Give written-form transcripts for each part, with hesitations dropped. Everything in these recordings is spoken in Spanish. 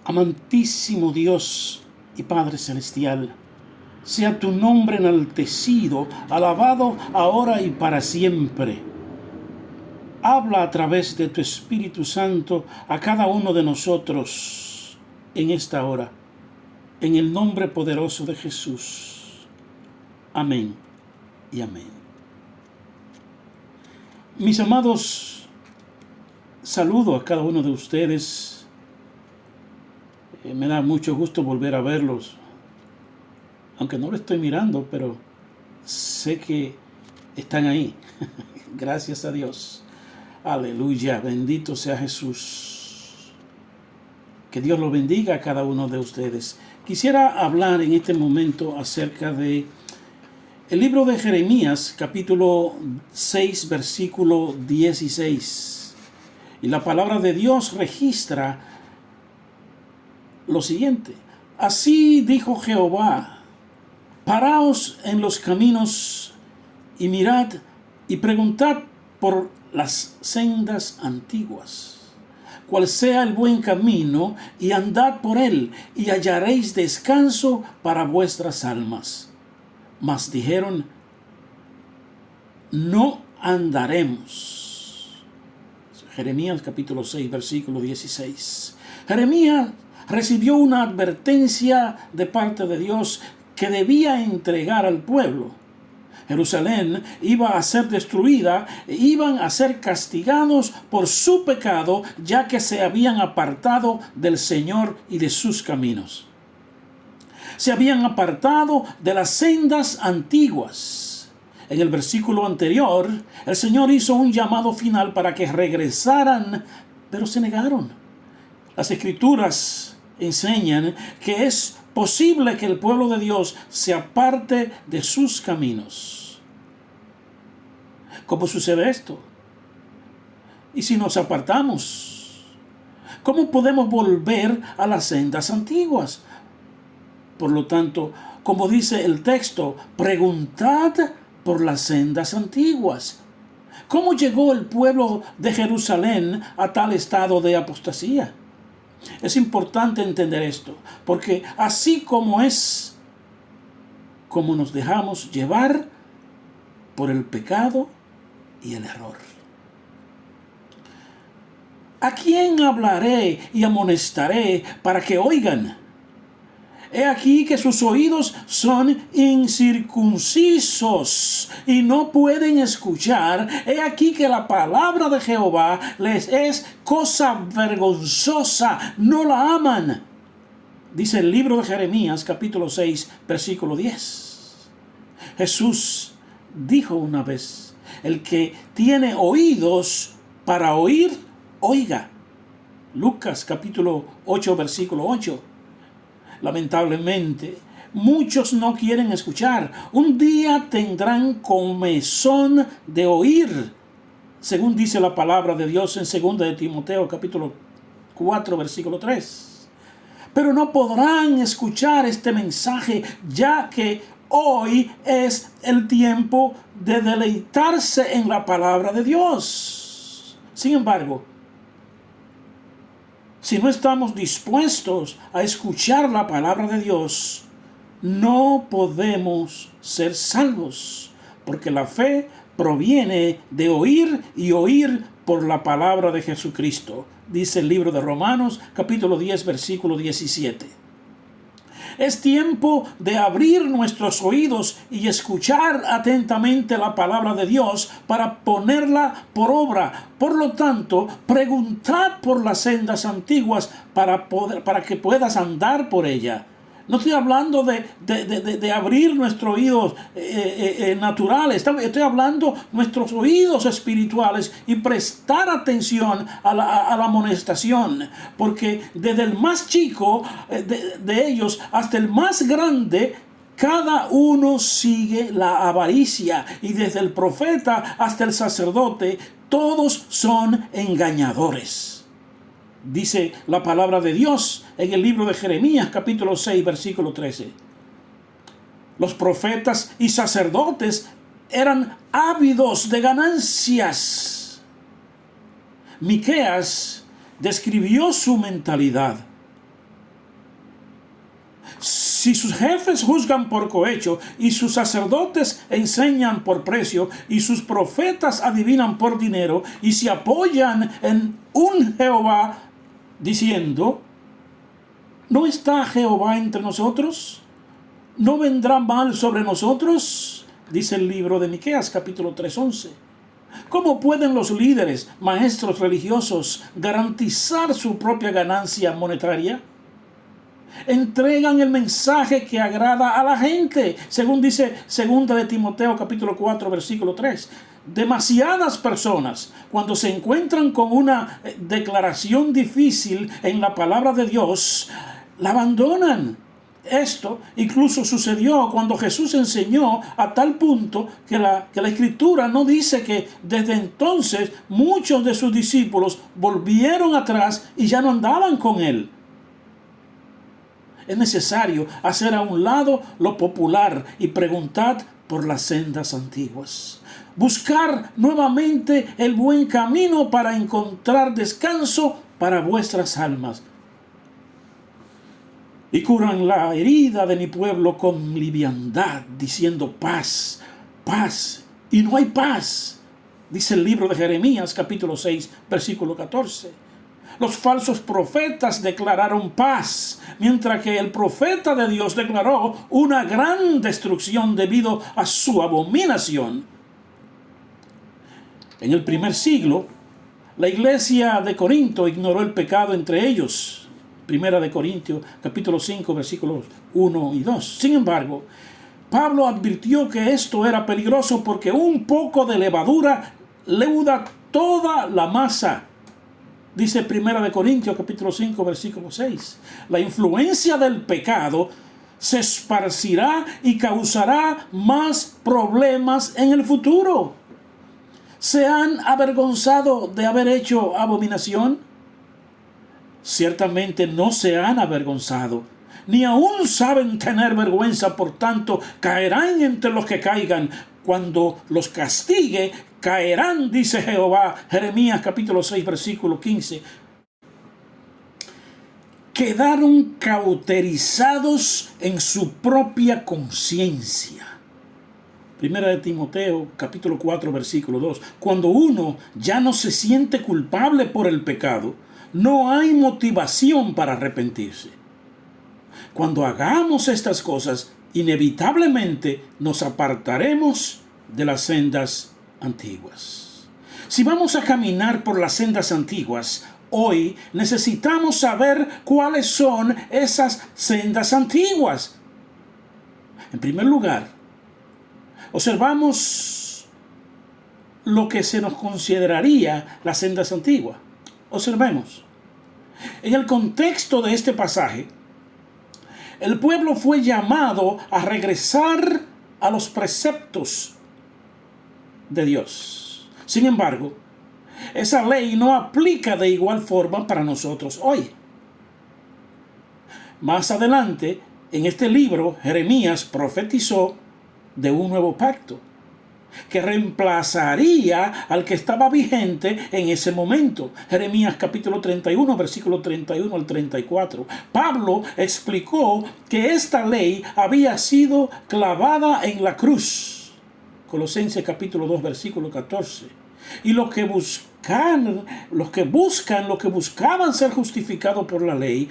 Amantísimo Dios y Padre Celestial, sea tu nombre enaltecido, alabado ahora y para siempre. Habla a través de tu Espíritu Santo a cada uno de nosotros en esta hora, en el nombre poderoso de Jesús. Amén y amén. Mis amados, saludo a cada uno de ustedes. Me da mucho gusto volver a verlos, aunque no lo estoy mirando, pero sé que están ahí. Gracias a Dios. Aleluya, bendito sea Jesús. Que Dios lo bendiga a cada uno de ustedes. Quisiera hablar en este momento acerca de el libro de Jeremías, capítulo 6, versículo 16. Y la palabra de Dios registra lo siguiente: así dijo Jehová, paraos en los caminos y mirad y preguntad por las sendas antiguas, cuál sea el buen camino, y andad por él, y hallaréis descanso para vuestras almas. Mas dijeron, no andaremos. Jeremías capítulo 6, versículo 16. Jeremías recibió una advertencia de parte de Dios que debía entregar al pueblo. Jerusalén iba a ser destruida e iban a ser castigados por su pecado, ya que se habían apartado del Señor y de sus caminos. Se habían apartado de las sendas antiguas. En el versículo anterior, el Señor hizo un llamado final para que regresaran, pero se negaron. Las Escrituras enseñan que es posible que el pueblo de Dios se aparte de sus caminos. ¿Cómo sucede esto? Y si nos apartamos, ¿cómo podemos volver a las sendas antiguas? Por lo tanto, como dice el texto, preguntad por las sendas antiguas. ¿Cómo llegó el pueblo de Jerusalén a tal estado de apostasía? Es importante entender esto, porque así como es, como nos dejamos llevar por el pecado y el error. ¿A quién hablaré y amonestaré para que oigan? He aquí que sus oídos son incircuncisos y no pueden escuchar. He aquí que la palabra de Jehová les es cosa vergonzosa. No la aman. Dice el libro de Jeremías, capítulo 6, versículo 10. Jesús dijo una vez, el que tiene oídos para oír, oiga. Lucas, capítulo 8, versículo 8. Lamentablemente, muchos no quieren escuchar. Un día tendrán comezón de oír, según dice la palabra de Dios en 2 de Timoteo, capítulo 4, versículo 3. Pero no podrán escuchar este mensaje, ya que hoy es el tiempo de deleitarse en la palabra de Dios. Sin embargo, si no estamos dispuestos a escuchar la palabra de Dios, no podemos ser salvos, porque la fe proviene de oír y oír por la palabra de Jesucristo. Dice el libro de Romanos, capítulo 10, versículo 17. Es tiempo de abrir nuestros oídos y escuchar atentamente la palabra de Dios para ponerla por obra. Por lo tanto, preguntad por las sendas antiguas para que puedas andar por ella. No estoy hablando de abrir nuestros oídos naturales. Estoy hablando de nuestros oídos espirituales y prestar atención a la amonestación. Porque desde el más chico de ellos hasta el más grande, cada uno sigue la avaricia. Y desde el profeta hasta el sacerdote, todos son engañadores. Dice la palabra de Dios en el libro de Jeremías, capítulo 6, versículo 13. Los profetas y sacerdotes eran ávidos de ganancias. Miqueas describió su mentalidad. Si sus jefes juzgan por cohecho, y sus sacerdotes enseñan por precio, y sus profetas adivinan por dinero, y se apoyan en un Jehová, diciendo: ¿no está Jehová entre nosotros? ¿No vendrá mal sobre nosotros? Dice el libro de Miqueas, capítulo 3:11. ¿Cómo pueden los líderes, maestros religiosos, garantizar su propia ganancia monetaria? Entregan el mensaje que agrada a la gente, según dice 2 de Timoteo capítulo 4 versículo 3. Demasiadas personas, cuando se encuentran con una declaración difícil en la palabra de Dios, la abandonan. Esto incluso sucedió cuando Jesús enseñó, a tal punto que la Escritura no dice que desde entonces muchos de sus discípulos volvieron atrás y ya no andaban con él. Es necesario hacer a un lado lo popular y preguntar por las sendas antiguas. Buscar nuevamente el buen camino para encontrar descanso para vuestras almas. Y curan la herida de mi pueblo con liviandad, diciendo paz, paz. Y no hay paz, dice el libro de Jeremías, capítulo 6, versículo 14. Los falsos profetas declararon paz, mientras que el profeta de Dios declaró una gran destrucción debido a su abominación. En el primer siglo, la iglesia de Corinto ignoró el pecado entre ellos. Primera de Corintios, capítulo 5, versículos 1 y 2. Sin embargo, Pablo advirtió que esto era peligroso porque un poco de levadura leuda toda la masa. Dice Primera de Corintios, capítulo 5, versículo 6. La influencia del pecado se esparcirá y causará más problemas en el futuro. ¿Se han avergonzado de haber hecho abominación? Ciertamente no se han avergonzado, ni aún saben tener vergüenza, por tanto, caerán entre los que caigan. Cuando los castigue, caerán, dice Jehová. Jeremías capítulo 6, versículo 15. Quedaron cauterizados en su propia conciencia. Primera de Timoteo capítulo 4, versículo 2. Cuando uno ya no se siente culpable por el pecado, no hay motivación para arrepentirse. Cuando hagamos estas cosas, inevitablemente nos apartaremos de las sendas antiguas. Si vamos a caminar por las sendas antiguas, hoy necesitamos saber cuáles son esas sendas antiguas. En primer lugar, observamos lo que se nos consideraría las sendas antiguas. Observemos. En el contexto de este pasaje, el pueblo fue llamado a regresar a los preceptos de Dios. Sin embargo, esa ley no aplica de igual forma para nosotros hoy. Más adelante, en este libro, Jeremías profetizó de un nuevo pacto que reemplazaría al que estaba vigente en ese momento. Jeremías capítulo 31, versículo 31 al 34. Pablo explicó que esta ley había sido clavada en la cruz. Colosenses capítulo 2, versículo 14. Y los que buscaban ser justificados por la ley,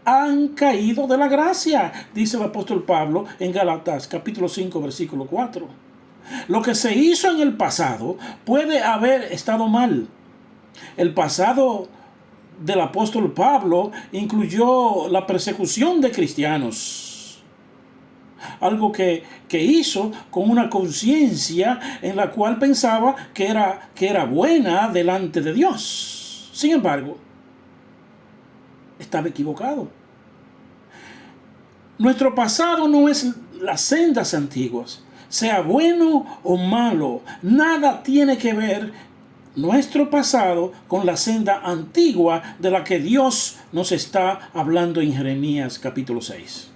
han caído de la gracia, dice el apóstol Pablo en Gálatas capítulo 5, versículo 4. Lo que se hizo en el pasado puede haber estado mal. El pasado del apóstol Pablo incluyó la persecución de cristianos. Algo que hizo con una conciencia en la cual pensaba que era buena delante de Dios. Sin embargo, estaba equivocado. Nuestro pasado no es las sendas antiguas. Sea bueno o malo, nada tiene que ver nuestro pasado con la senda antigua de la que Dios nos está hablando en Jeremías capítulo 6.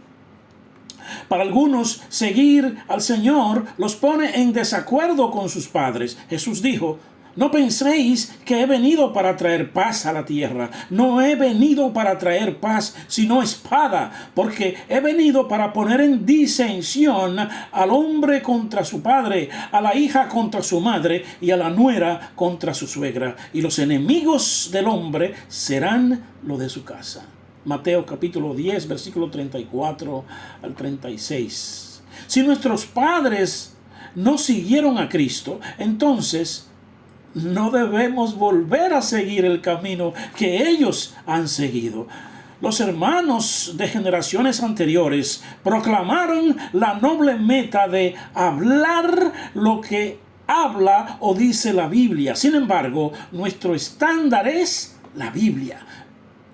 Para algunos, seguir al Señor los pone en desacuerdo con sus padres. Jesús dijo: No penséis que he venido para traer paz a la tierra. No he venido para traer paz, sino espada, porque he venido para poner en disensión al hombre contra su padre, a la hija contra su madre y a la nuera contra su suegra. Y los enemigos del hombre serán lo de su casa. Mateo capítulo 10, versículo 34 al 36. Si nuestros padres no siguieron a Cristo, entonces no debemos volver a seguir el camino que ellos han seguido. Los hermanos de generaciones anteriores proclamaron la noble meta de hablar lo que habla o dice la Biblia. Sin embargo, nuestro estándar es la Biblia,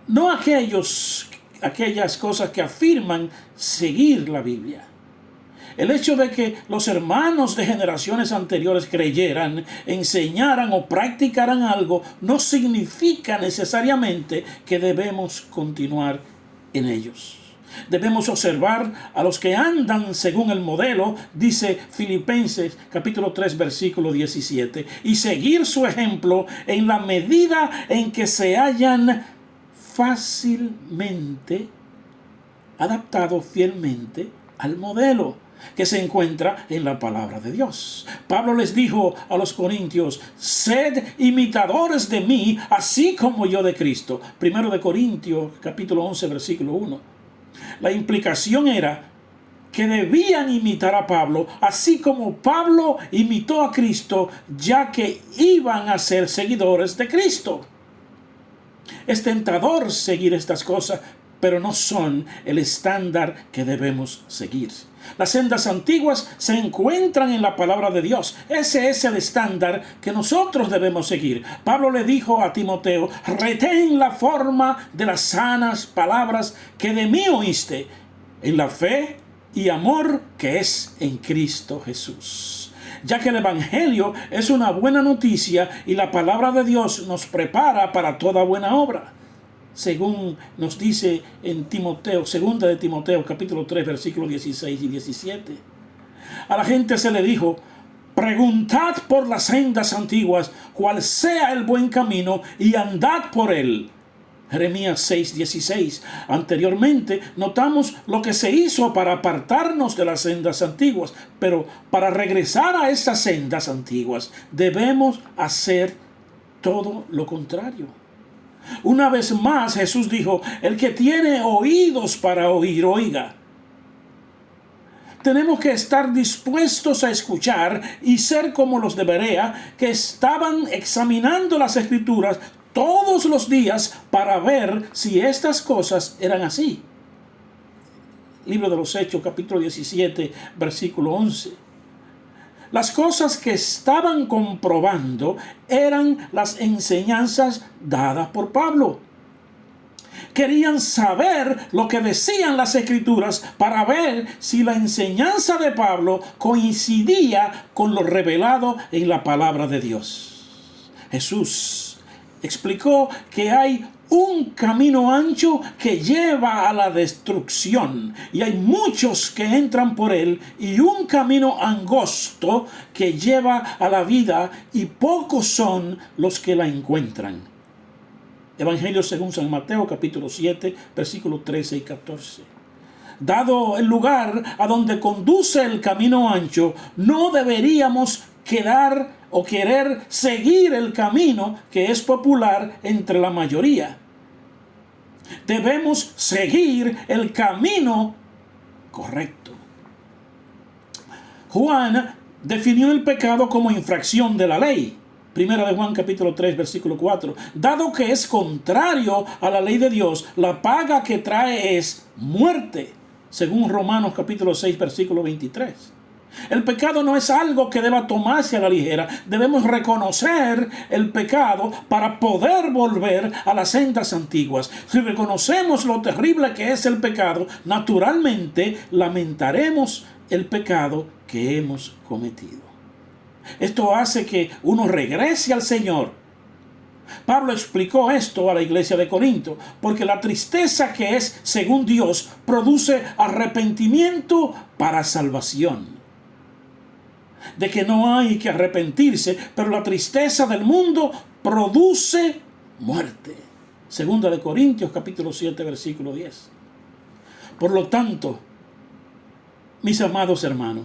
no aquellas cosas que afirman seguir la Biblia. El hecho de que los hermanos de generaciones anteriores creyeran, enseñaran o practicaran algo no significa necesariamente que debemos continuar en ellos. Debemos observar a los que andan según el modelo, dice Filipenses capítulo 3 versículo 17, y seguir su ejemplo en la medida en que se hayan fácilmente adaptado fielmente al modelo que se encuentra en la palabra de Dios. Pablo les dijo a los corintios: sed imitadores de mí, así como yo de Cristo. Primero de Corintios, capítulo 11, versículo 1. La implicación era que debían imitar a Pablo, así como Pablo imitó a Cristo, ya que iban a ser seguidores de Cristo. Es tentador seguir estas cosas, pero no son el estándar que debemos seguir. Las sendas antiguas se encuentran en la palabra de Dios. Ese es el estándar que nosotros debemos seguir. Pablo le dijo a Timoteo: retén la forma de las sanas palabras que de mí oíste, en la fe y amor que es en Cristo Jesús. Ya que el Evangelio es una buena noticia y la palabra de Dios nos prepara para toda buena obra, según nos dice en Timoteo, segunda de Timoteo, capítulo 3, versículos 16 y 17. A la gente se le dijo: preguntad por las sendas antiguas, cuál sea el buen camino, y andad por él. Jeremías 6, 16. Anteriormente notamos lo que se hizo para apartarnos de las sendas antiguas, pero para regresar a estas sendas antiguas debemos hacer todo lo contrario. Una vez más Jesús dijo: el que tiene oídos para oír, oiga. Tenemos que estar dispuestos a escuchar y ser como los de Berea, que estaban examinando las Escrituras todos los días para ver si estas cosas eran así. Libro de los Hechos, capítulo 17, versículo 11. Las cosas que estaban comprobando eran las enseñanzas dadas por Pablo. Querían saber lo que decían las Escrituras para ver si la enseñanza de Pablo coincidía con lo revelado en la palabra de Dios. Jesús explicó que hay un camino ancho que lleva a la destrucción y hay muchos que entran por él, y un camino angosto que lleva a la vida y pocos son los que la encuentran. Evangelio según San Mateo capítulo 7 versículos 13 y 14. Dado el lugar a donde conduce el camino ancho, no deberíamos querer seguir el camino que es popular entre la mayoría. Debemos seguir el camino correcto. Juan definió el pecado como infracción de la ley. Primera de Juan capítulo 3 versículo 4. Dado que es contrario a la ley de Dios, la paga que trae es muerte, según Romanos capítulo 6 versículo 23. El pecado no es algo que deba tomarse a la ligera. Debemos reconocer el pecado para poder volver a las sendas antiguas. Si reconocemos lo terrible que es el pecado, naturalmente lamentaremos el pecado que hemos cometido. Esto hace que uno regrese al Señor. Pablo explicó esto a la iglesia de Corinto, porque la tristeza que es según Dios produce arrepentimiento para salvación. de que no hay que arrepentirse, pero la tristeza del mundo produce muerte. Segunda de Corintios capítulo 7 versículo 10. Por lo tanto, mis amados hermanos,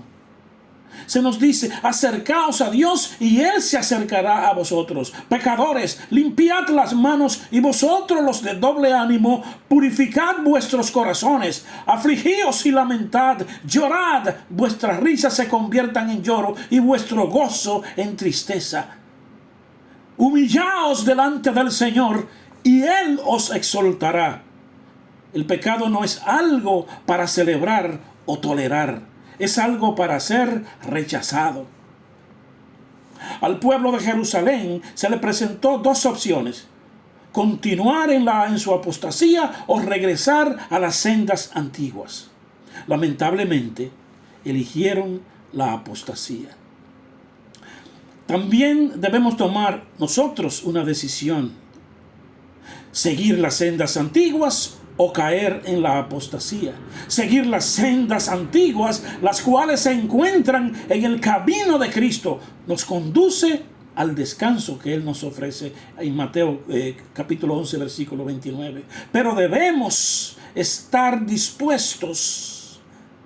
se nos dice: acercaos a Dios y Él se acercará a vosotros. Pecadores, limpiad las manos, y vosotros los de doble ánimo, purificad vuestros corazones. Afligíos y lamentad, llorad, vuestras risas se conviertan en lloro y vuestro gozo en tristeza. Humillaos delante del Señor y Él os exaltará. El pecado no es algo para celebrar o tolerar. Es algo para ser rechazado. Al pueblo de Jerusalén se le presentó dos opciones: continuar en su apostasía o regresar a las sendas antiguas. Lamentablemente, eligieron la apostasía. También debemos tomar nosotros una decisión: seguir las sendas antiguas o caer en la apostasía. Seguir las sendas antiguas, las cuales se encuentran en el camino de Cristo, nos conduce al descanso que Él nos ofrece en Mateo capítulo 11 versículo 29. Pero debemos estar dispuestos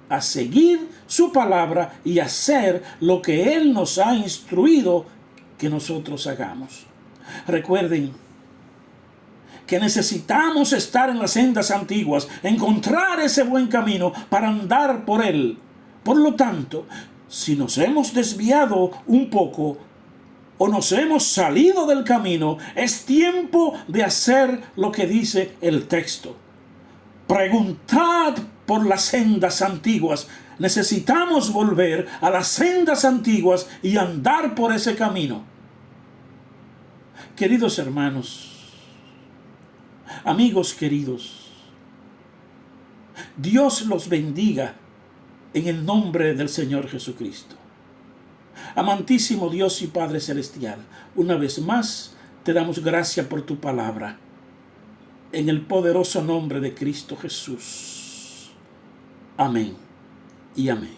a seguir su palabra y hacer lo que Él nos ha instruido que nosotros hagamos. Recuerden que necesitamos estar en las sendas antiguas, encontrar ese buen camino para andar por él. Por lo tanto, si nos hemos desviado un poco o nos hemos salido del camino, es tiempo de hacer lo que dice el texto. Preguntad por las sendas antiguas. Necesitamos volver a las sendas antiguas y andar por ese camino. Queridos hermanos, amigos queridos, Dios los bendiga en el nombre del Señor Jesucristo. Amantísimo Dios y Padre Celestial, una vez más te damos gracias por tu palabra, en el poderoso nombre de Cristo Jesús. Amén y amén.